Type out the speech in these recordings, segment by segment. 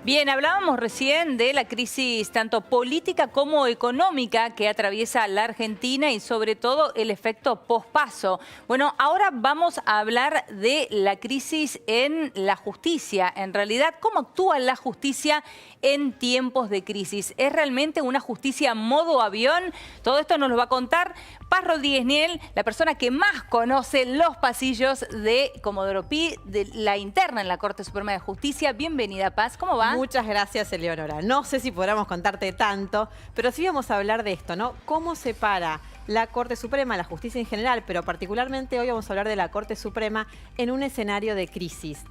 Bien, hablábamos recién de la crisis tanto política como económica que atraviesa la Argentina y sobre todo el efecto pospaso. Bueno, ahora vamos a hablar de la crisis en la justicia. En realidad, ¿cómo actúa la justicia en tiempos de crisis? ¿Es realmente una justicia modo avión? Todo esto nos lo va a contar Paz Rodríguez Niel, la persona que más conoce los pasillos de Comodoro Pi, de la interna en la Corte Suprema de Justicia. Bienvenida, Paz. ¿Cómo va? Muchas gracias, Eleonora. No sé si podamos contarte tanto, pero sí vamos a hablar de esto, ¿no? ¿Cómo separa la Corte Suprema, la justicia en general, pero particularmente hoy vamos a hablar de la Corte Suprema en un escenario de crisis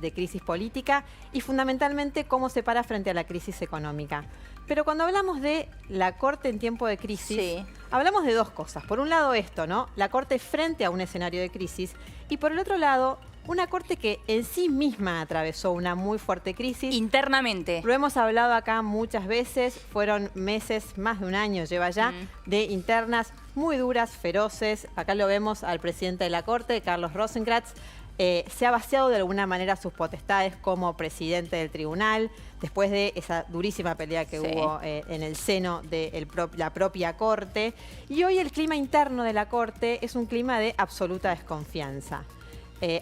política y fundamentalmente cómo se para frente a la crisis económica? Pero cuando hablamos de la Corte en tiempo de crisis, hablamos de dos cosas. Por un lado esto, ¿no? La Corte frente a un escenario de crisis y por el otro lado, una Corte que en sí misma atravesó una muy fuerte crisis. Internamente. Lo hemos hablado acá muchas veces, fueron meses, más de un año lleva ya, de internas muy duras, feroces. Acá lo vemos al presidente de la Corte, Carlos Rosenkrantz. Se ha vaciado de alguna manera sus potestades como presidente del tribunal, después de esa durísima pelea que hubo en el seno de la propia Corte. Y hoy el clima interno de la Corte es un clima de absoluta desconfianza.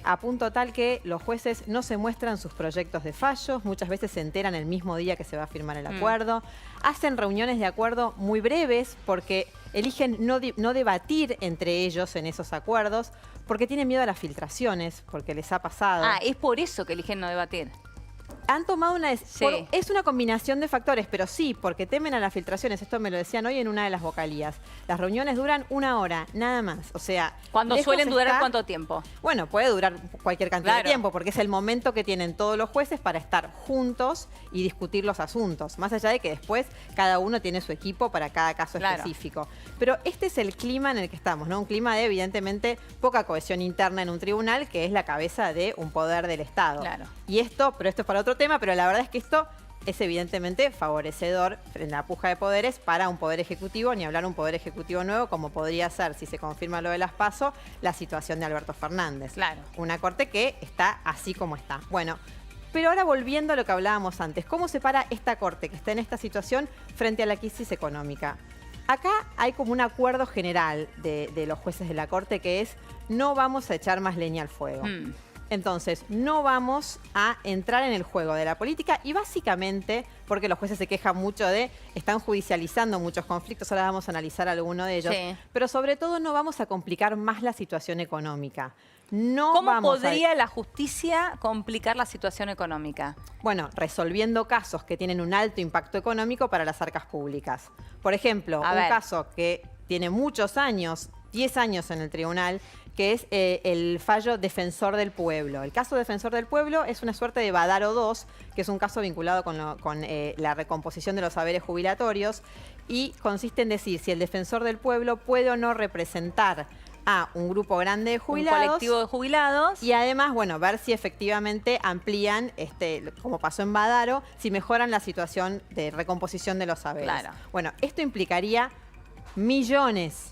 A punto tal que los jueces no se muestran sus proyectos de fallos, muchas veces se enteran el mismo día que se va a firmar el acuerdo, hacen reuniones de acuerdo muy breves porque eligen no debatir entre ellos en esos acuerdos, porque tienen miedo a las filtraciones, porque les ha pasado. Ah, es por eso que eligen no debatir. Han tomado una... Es una combinación de factores, pero sí, porque temen a las filtraciones. Esto me lo decían hoy en una de las vocalías. Las reuniones duran 1 hora, nada más. O sea... ¿Cuándo suelen durar cuánto tiempo? Bueno, puede durar cualquier cantidad de tiempo, porque es el momento que tienen todos los jueces para estar juntos y discutir los asuntos. Más allá de que después cada uno tiene su equipo para cada caso específico. Pero este es el clima en el que estamos, ¿no? Un clima de, evidentemente, poca cohesión interna en un tribunal, que es la cabeza de un poder del Estado. Y esto, pero esto es para otro tema, pero la verdad es que esto es evidentemente favorecedor en la puja de poderes para un poder ejecutivo, ni hablar un poder ejecutivo nuevo, como podría ser, si se confirma lo de las PASO, la situación de Alberto Fernández. Una Corte que está así como está. Bueno, pero ahora volviendo a lo que hablábamos antes, ¿cómo se para esta Corte que está en esta situación frente a la crisis económica? Acá hay como un acuerdo general de los jueces de la Corte que es no vamos a echar más leña al fuego. Entonces, no vamos a entrar en el juego de la política y básicamente, porque los jueces se quejan mucho están judicializando muchos conflictos, ahora vamos a analizar alguno de ellos, pero sobre todo no vamos a complicar más la situación económica. ¿Cómo podría la justicia complicar la situación económica? Bueno, resolviendo casos que tienen un alto impacto económico para las arcas públicas. Por ejemplo, un caso que tiene muchos años, 10 años en el tribunal, que es el fallo Defensor del Pueblo. El caso Defensor del Pueblo es una suerte de Badaro 2, que es un caso vinculado con la recomposición de los saberes jubilatorios y consiste en decir si el Defensor del Pueblo puede o no representar a un grupo grande de jubilados. Un colectivo de jubilados. Y además, bueno, ver si efectivamente amplían, como pasó en Badaro, si mejoran la situación de recomposición de los saberes. Bueno, esto implicaría millones.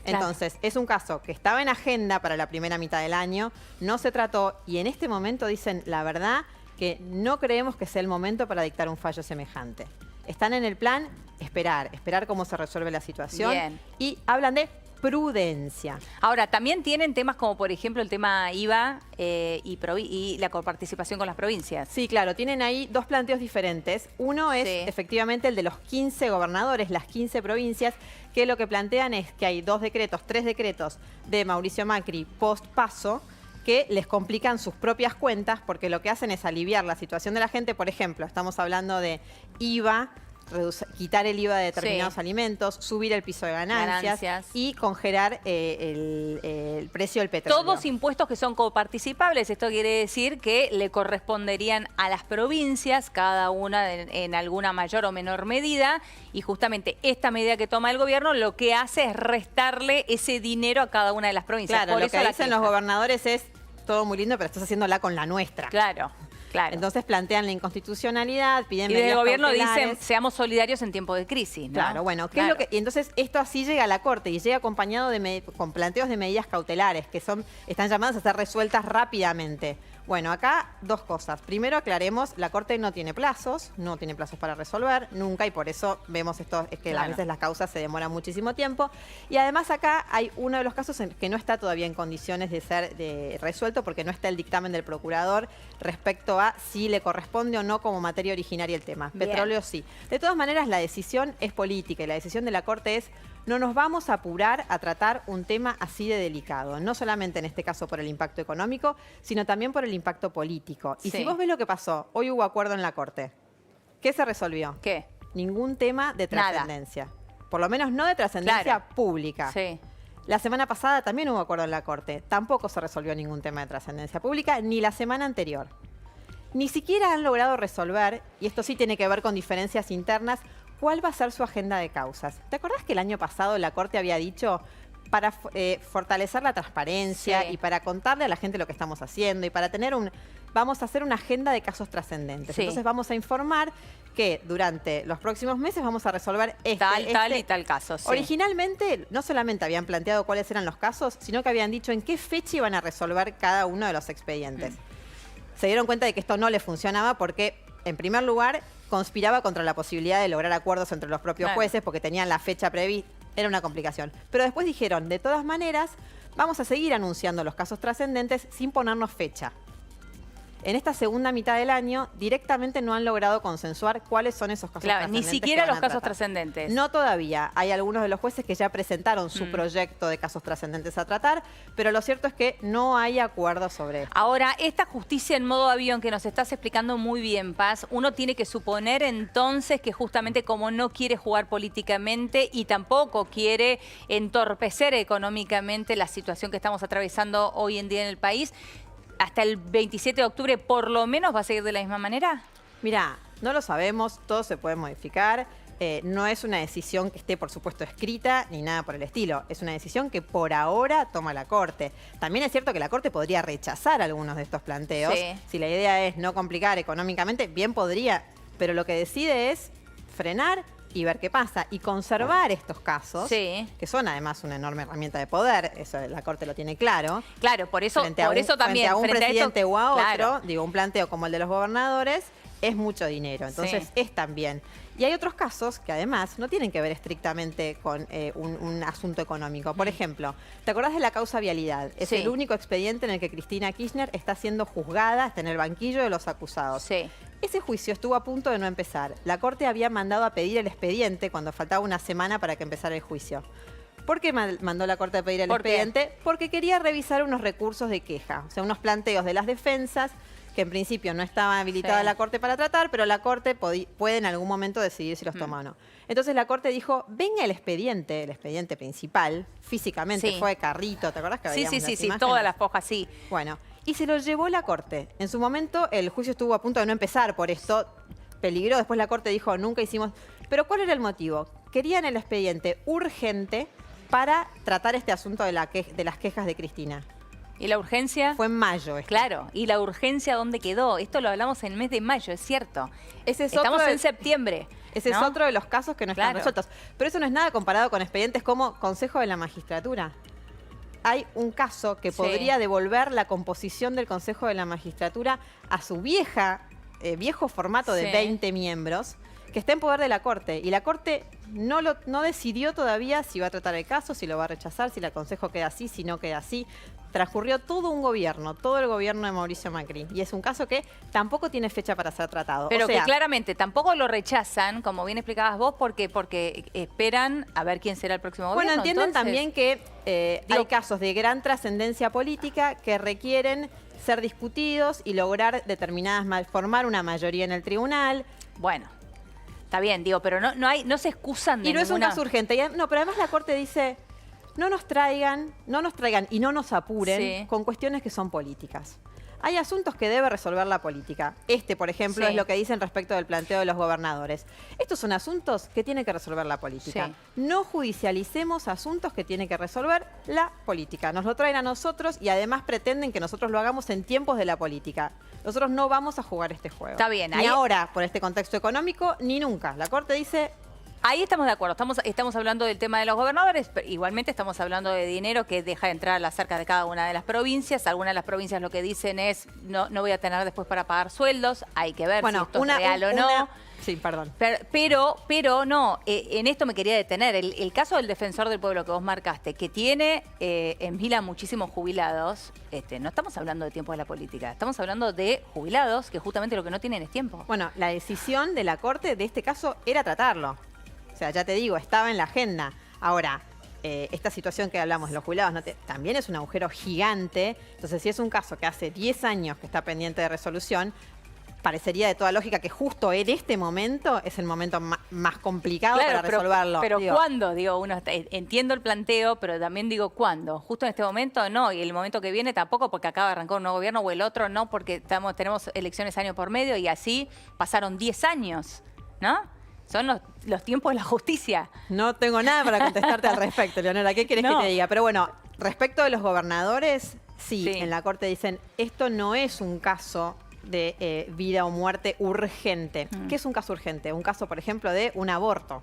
Entonces, es un caso que estaba en agenda para la primera mitad del año, no se trató y en este momento dicen la verdad que no creemos que sea el momento para dictar un fallo semejante. Están en el plan esperar cómo se resuelve la situación y hablan de prudencia. Ahora, también tienen temas como, por ejemplo, el tema IVA y la coparticipación con las provincias. Sí, claro, tienen ahí dos planteos diferentes. Uno es efectivamente el de los 15 gobernadores, las 15 provincias, que lo que plantean es que hay 3 decretos de Mauricio Macri post-paso que les complican sus propias cuentas porque lo que hacen es aliviar la situación de la gente. Por ejemplo, estamos hablando de IVA, quitar el IVA de determinados alimentos, subir el piso de ganancias y congelar el precio del petróleo. Todos impuestos que son coparticipables. Esto quiere decir que le corresponderían a las provincias, cada una en alguna mayor o menor medida. Y justamente esta medida que toma el gobierno lo que hace es restarle ese dinero a cada una de las provincias. Claro, lo que dicen los gobernadores es todo muy lindo, pero estás haciéndola con la nuestra. Claro. Entonces plantean la inconstitucionalidad, piden medidas cautelares. Y el gobierno cautelares. dicen, seamos solidarios en tiempo de crisis, ¿no? Claro, bueno, ¿qué es lo que...? Y entonces esto así llega a la Corte y llega acompañado con planteos de medidas cautelares que están llamadas a ser resueltas rápidamente. Bueno, acá dos cosas. Primero aclaremos, la Corte no tiene plazos para resolver, nunca, y por eso vemos esto, es que a veces las causas se demoran muchísimo tiempo. Y además acá hay uno de los casos en que no está todavía en condiciones de ser resuelto porque no está el dictamen del procurador respecto a si le corresponde o no como materia originaria el tema. Bien. Petróleo sí. De todas maneras, la decisión es política y la decisión de la Corte es: no nos vamos a apurar a tratar un tema así de delicado, no solamente en este caso por el impacto económico, sino también por el impacto político. Y si vos ves lo que pasó, hoy hubo acuerdo en la Corte. ¿Qué se resolvió? ¿Qué? Ningún tema de trascendencia. Por lo menos no de trascendencia pública. Sí. La semana pasada también hubo acuerdo en la Corte. Tampoco se resolvió ningún tema de trascendencia pública, ni la semana anterior. Ni siquiera han logrado resolver, y esto sí tiene que ver con diferencias internas, ¿cuál va a ser su agenda de causas? ¿Te acordás que el año pasado la Corte había dicho, para fortalecer la transparencia y para contarle a la gente lo que estamos haciendo y para tener vamos a hacer una agenda de casos trascendentes? Sí. Entonces vamos a informar que durante los próximos meses vamos a resolver tal y tal caso. Sí. Originalmente no solamente habían planteado cuáles eran los casos, sino que habían dicho en qué fecha iban a resolver cada uno de los expedientes. Se dieron cuenta de que esto no les funcionaba porque, en primer lugar, conspiraba contra la posibilidad de lograr acuerdos entre los propios jueces porque tenían la fecha prevista. Era una complicación. Pero después dijeron, de todas maneras, vamos a seguir anunciando los casos trascendentes sin ponernos fecha. En esta segunda mitad del año, directamente no han logrado consensuar cuáles son esos casos trascendentes. Ni siquiera los casos trascendentes. No todavía. Hay algunos de los jueces que ya presentaron su proyecto de casos trascendentes a tratar, pero lo cierto es que no hay acuerdo sobre esto. Ahora, esta justicia en modo avión que nos estás explicando muy bien, Paz, uno tiene que suponer entonces que justamente como no quiere jugar políticamente y tampoco quiere entorpecer económicamente la situación que estamos atravesando hoy en día en el país, hasta el 27 de octubre por lo menos va a seguir de la misma manera. Mirá, no lo sabemos, todo se puede modificar. No es una decisión que esté, por supuesto, escrita ni nada por el estilo. Es una decisión que por ahora toma la Corte. También es cierto que la Corte podría rechazar algunos de estos planteos. Sí. Si la idea es no complicar económicamente, bien podría, pero lo que decide es frenar y ver qué pasa, y conservar estos casos, que son además una enorme herramienta de poder, eso la Corte lo tiene claro. Claro, por eso también. Frente a un presidente o a otro, digo, un planteo como el de los gobernadores, es mucho dinero, entonces es también. Y hay otros casos que además no tienen que ver estrictamente con un asunto económico. Por ejemplo, ¿te acordás de la causa vialidad? Es el único expediente en el que Cristina Kirchner está siendo juzgada, está en el banquillo de los acusados. Sí. Ese juicio estuvo a punto de no empezar. La Corte había mandado a pedir el expediente cuando faltaba una semana para que empezara el juicio. ¿Por qué mandó la Corte a pedir el expediente? Porque quería revisar unos recursos de queja, o sea, unos planteos de las defensas que en principio no estaba habilitada la Corte para tratar, pero la Corte puede en algún momento decidir si los toma o no. Entonces la Corte dijo, venga el expediente principal, físicamente, fue carrito, ¿te acordás que veíamos las imágenes? Todas las fojas, sí. Bueno, y se lo llevó la Corte. En su momento el juicio estuvo a punto de no empezar por esto, peligró, después la Corte dijo, nunca hicimos... Pero ¿cuál era el motivo? Querían el expediente urgente para tratar este asunto de las quejas de Cristina. ¿Y la urgencia? Fue en mayo. Claro. ¿Y la urgencia dónde quedó? Esto lo hablamos en el mes de mayo, es cierto. Estamos en septiembre. Ese es otro de los casos que no están resueltos. Pero eso no es nada comparado con expedientes como Consejo de la Magistratura. Hay un caso que podría devolver la composición del Consejo de la Magistratura a su viejo formato de 20 miembros, que está en poder de la Corte. Y la Corte no decidió todavía si va a tratar el caso, si lo va a rechazar, si el Consejo queda así, si no queda así. Transcurrió todo un gobierno, todo el gobierno de Mauricio Macri. Y es un caso que tampoco tiene fecha para ser tratado. Pero que claramente tampoco lo rechazan, como bien explicabas vos, porque esperan a ver quién será el próximo gobierno. Bueno, entienden también que hay casos de gran trascendencia política que requieren ser discutidos y lograr formar una mayoría en el tribunal. Bueno, está bien, digo, pero no se excusan de Y no es un caso urgente. No, pero además la Corte dice... No nos traigan y no nos apuren con cuestiones que son políticas. Hay asuntos que debe resolver la política. Por ejemplo, es lo que dicen respecto del planteo de los gobernadores. Estos son asuntos que tiene que resolver la política. No judicialicemos asuntos que tiene que resolver la política. Nos lo traen a nosotros y además pretenden que nosotros lo hagamos en tiempos de la política. Nosotros no vamos a jugar este juego. Está bien. Ni ahora, por este contexto económico, ni nunca. La Corte dice... Ahí estamos de acuerdo. Estamos hablando del tema de los gobernadores, pero igualmente estamos hablando de dinero que deja de entrar a las arcas de cada una de las provincias. Algunas de las provincias lo que dicen es no voy a tener después para pagar sueldos. Hay que ver si esto es real o no. Sí, perdón. Pero no, en esto me quería detener. El caso del defensor del pueblo que vos marcaste, que tiene en vila muchísimos jubilados, no estamos hablando de tiempo de la política, estamos hablando de jubilados que justamente lo que no tienen es tiempo. Bueno, la decisión de la Corte de este caso era tratarlo. O sea, ya te digo, estaba en la agenda. Ahora, esta situación que hablamos de los jubilados también es un agujero gigante. Entonces, si es un caso que hace 10 años que está pendiente de resolución, parecería de toda lógica que justo en este momento es el momento más complicado para resolverlo. Pero ¿cuándo? Digo, entiendo el planteo, pero también digo, ¿cuándo? Justo en este momento no, y el momento que viene tampoco, porque acaba de arrancar un nuevo gobierno, o el otro no, porque tenemos elecciones año por medio, y así pasaron 10 años, ¿no? Son los tiempos de la justicia. No tengo nada para contestarte al respecto, Leonora. ¿Qué querés que te diga? Pero bueno, respecto de los gobernadores, sí, en la Corte dicen, esto no es un caso de vida o muerte urgente. ¿Qué es un caso urgente? Un caso, por ejemplo, de un aborto.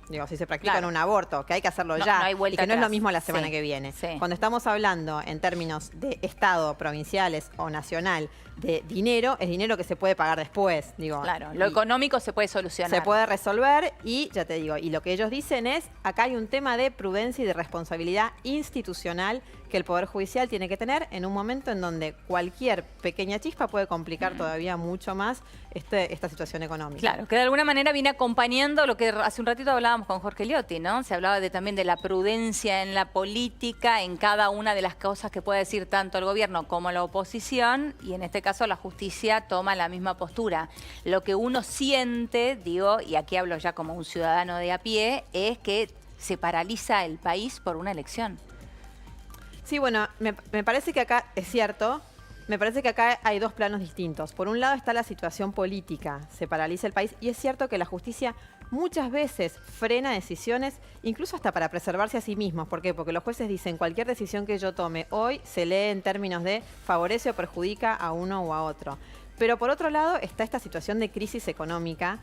Digo, si se practica un aborto, que hay que hacerlo ya, no hay vuelta y que no atrás. es lo mismo la semana que viene. Sí. Cuando estamos hablando en términos de Estado, provinciales o nacional, de dinero, es dinero que se puede pagar después. Digo, claro, lo económico se puede solucionar. Se puede resolver y, ya te digo, y lo que ellos dicen es, acá hay un tema de prudencia y de responsabilidad institucional que el Poder Judicial tiene que tener en un momento en donde cualquier pequeña chispa puede complicar todavía mucho más esta situación económica. Claro, que de alguna manera viene acompañando lo que hace un ratito hablábamos con Jorge Liotti, ¿no? Se hablaba también de la prudencia en la política, en cada una de las cosas que puede decir tanto el gobierno como la oposición, y en este caso la justicia toma la misma postura. Lo que uno siente, digo, y aquí hablo ya como un ciudadano de a pie, es que se paraliza el país por una elección. Sí, bueno, me parece que acá es cierto. Me parece que acá hay dos planos distintos. Por un lado está la situación política, se paraliza el país y es cierto que la justicia muchas veces frena decisiones, incluso hasta para preservarse a sí mismos. ¿Por qué? Porque los jueces dicen cualquier decisión que yo tome hoy se lee en términos de favorece o perjudica a uno o a otro. Pero por otro lado está esta situación de crisis económica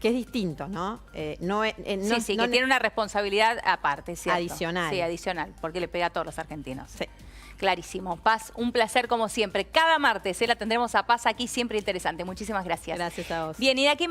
que es distinto, ¿no? Que tiene una responsabilidad aparte, ¿cierto? Adicional. Sí, adicional, porque le pega a todos los argentinos. Sí. Clarísimo. Paz, un placer como siempre. Cada martes la tendremos a Paz aquí, siempre interesante. Muchísimas gracias. Gracias a vos. Bien, y de aquí